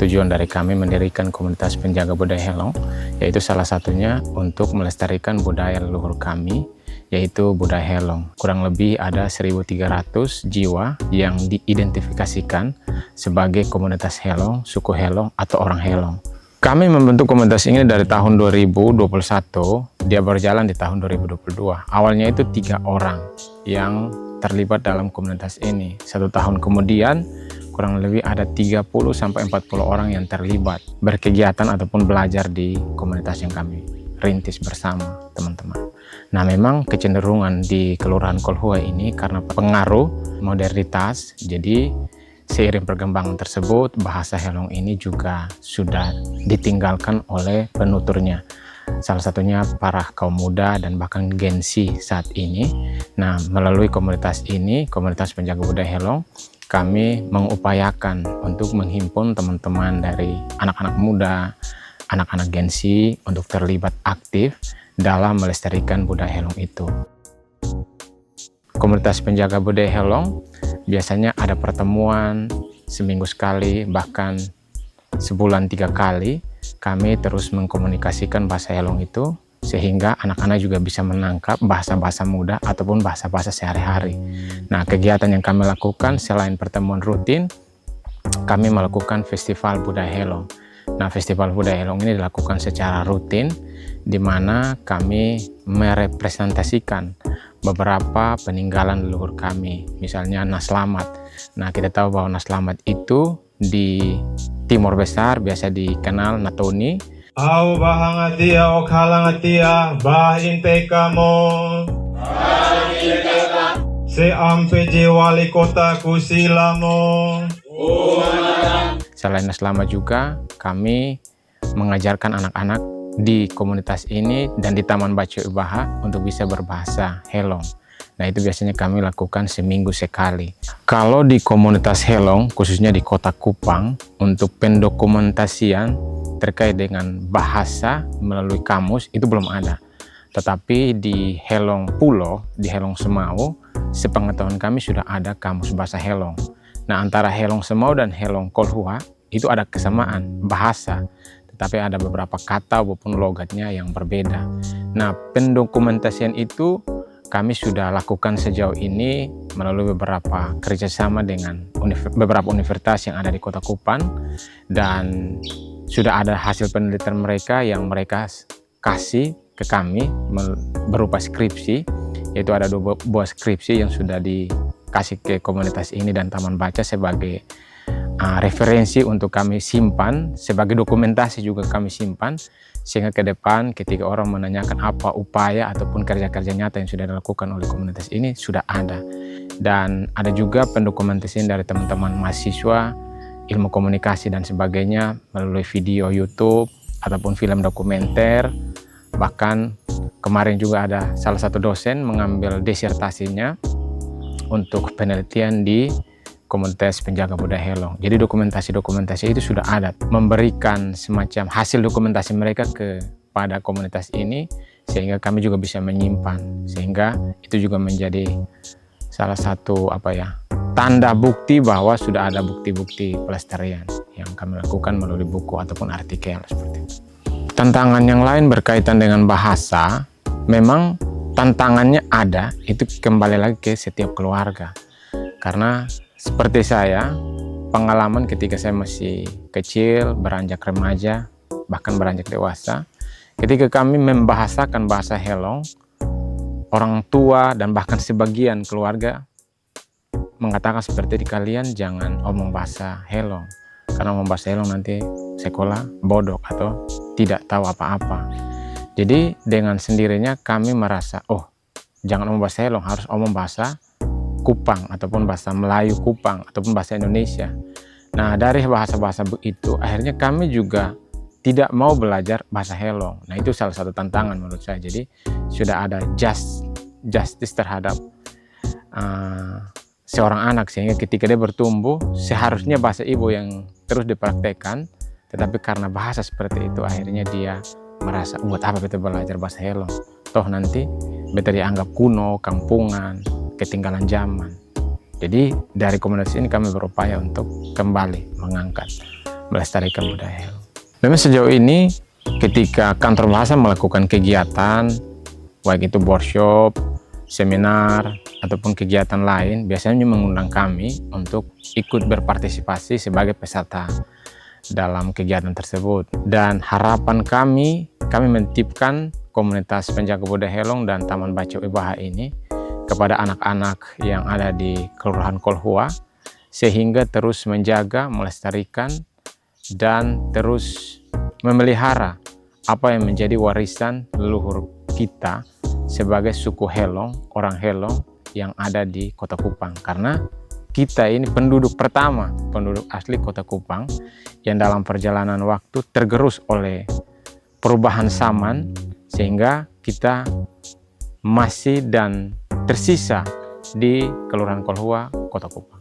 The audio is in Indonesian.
tujuan dari kami mendirikan komunitas penjaga budaya Helong, yaitu salah satunya untuk melestarikan budaya leluhur kami, yaitu budaya Helong. Kurang lebih ada 1.300 jiwa yang diidentifikasikan sebagai komunitas Helong, suku Helong, atau orang Helong. Kami membentuk komunitas ini dari tahun 2021, dia berjalan di tahun 2022. Awalnya itu 3 orang yang terlibat dalam komunitas ini. 1 tahun kemudian, kurang lebih ada 30-40 orang yang terlibat berkegiatan ataupun belajar di komunitas yang kami rintis bersama teman-teman. Nah, memang kecenderungan di Kelurahan Kolhua ini karena pengaruh modernitas, jadi seiring perkembangan tersebut, bahasa Helong ini juga sudah ditinggalkan oleh penuturnya. Salah satunya para kaum muda dan bahkan Gen Z saat ini. Nah, melalui komunitas ini, komunitas penjaga budaya Helong, kami mengupayakan untuk menghimpun teman-teman dari anak-anak muda, anak-anak Gen Z untuk terlibat aktif dalam melestarikan budaya Helong itu. Komunitas penjaga budaya Helong biasanya ada pertemuan seminggu sekali, bahkan sebulan 3 kali. Kami terus mengkomunikasikan bahasa Helong itu sehingga anak-anak juga bisa menangkap bahasa-bahasa muda ataupun bahasa-bahasa sehari-hari. Nah, kegiatan yang kami lakukan selain pertemuan rutin, kami melakukan festival budaya Helong. Nah, festival budaya Helong ini dilakukan secara rutin, di mana kami merepresentasikan beberapa peninggalan leluhur kami, misalnya Naslamat. Nah, kita tahu bahwa Naslamat itu di Timor Besar biasa dikenal Natoni. Au bahangatia o kalangatia bahin pekamo se ampeje wali kota kusilamo. Selain Naslamat juga kami mengajarkan anak-anak di komunitas ini dan di Taman Baca Ubaha untuk bisa berbahasa Helong. Nah, itu biasanya kami lakukan seminggu sekali. Kalau di komunitas Helong, khususnya di Kota Kupang, untuk pendokumentasian terkait dengan bahasa melalui kamus itu belum ada. Tetapi di Helong Pulo, di Helong Semau, sepengetahuan kami sudah ada kamus bahasa Helong. Nah, antara Helong Semau dan Helong Kolhua itu ada kesamaan bahasa, tetapi ada beberapa kata maupun logatnya yang berbeda. Nah, pendokumentasian itu kami sudah lakukan sejauh ini melalui beberapa kerjasama dengan beberapa universitas yang ada di Kota Kupang, dan sudah ada hasil penelitian mereka yang mereka kasih ke kami berupa skripsi, yaitu ada 2 buah skripsi yang sudah dikasih ke komunitas ini dan Taman Baca sebagai referensi untuk kami simpan, sebagai dokumentasi juga kami simpan, sehingga ke depan ketika orang menanyakan apa upaya ataupun kerja-kerja nyata yang sudah dilakukan oleh komunitas ini sudah ada. Dan ada juga pendokumentasian dari teman-teman mahasiswa ilmu komunikasi dan sebagainya melalui video YouTube ataupun film dokumenter. Bahkan kemarin juga ada salah satu dosen mengambil disertasinya untuk penelitian di komunitas penjaga budaya Helong. Jadi dokumentasi-dokumentasi itu sudah ada, memberikan semacam hasil dokumentasi mereka kepada komunitas ini, sehingga kami juga bisa menyimpan, sehingga itu juga menjadi salah satu tanda bukti bahwa sudah ada bukti-bukti pelestarian yang kami lakukan melalui buku ataupun artikel seperti itu. Tantangan yang lain berkaitan dengan bahasa, memang tantangannya ada, itu kembali lagi ke setiap keluarga. Karena seperti saya, pengalaman ketika saya masih kecil, beranjak remaja, bahkan beranjak dewasa, ketika kami membahasakan bahasa Helong, orang tua dan bahkan sebagian keluarga mengatakan seperti di kalian jangan omong bahasa Helong, karena omong bahasa Helong nanti sekolah bodoh atau tidak tahu apa-apa. Jadi dengan sendirinya kami merasa, oh jangan omong bahasa Helong, harus omong bahasa Kupang ataupun bahasa Melayu Kupang ataupun bahasa Indonesia. Nah, dari bahasa-bahasa itu akhirnya kami juga tidak mau belajar bahasa Helong. Nah, itu salah satu tantangan menurut saya. Jadi sudah ada justice terhadap seorang anak, sehingga ketika dia bertumbuh seharusnya bahasa ibu yang terus dipraktekkan, tetapi karena bahasa seperti itu akhirnya dia merasa buat apa kita belajar bahasa Helong, toh nanti beta dianggap kuno, kampungan, ketinggalan zaman. Jadi dari komunitas ini kami berupaya untuk kembali mengangkat melestarikan budaya Helong. Memang sejauh ini ketika kantor bahasa melakukan kegiatan, baik itu workshop, seminar, ataupun kegiatan lain, biasanya mengundang kami untuk ikut berpartisipasi sebagai peserta dalam kegiatan tersebut. Dan harapan kami mentitipkan komunitas penjaga budaya Helong dan Taman Baca Wibaha ini kepada anak-anak yang ada di Kelurahan Kolhua, sehingga terus menjaga, melestarikan, dan terus memelihara apa yang menjadi warisan leluhur kita sebagai suku Helong, orang Helong yang ada di Kota Kupang. Karena kita ini penduduk pertama, penduduk asli Kota Kupang yang dalam perjalanan waktu tergerus oleh perubahan zaman, sehingga kita masih dan tersisa di Kelurahan Kolhua, Kota Kupang.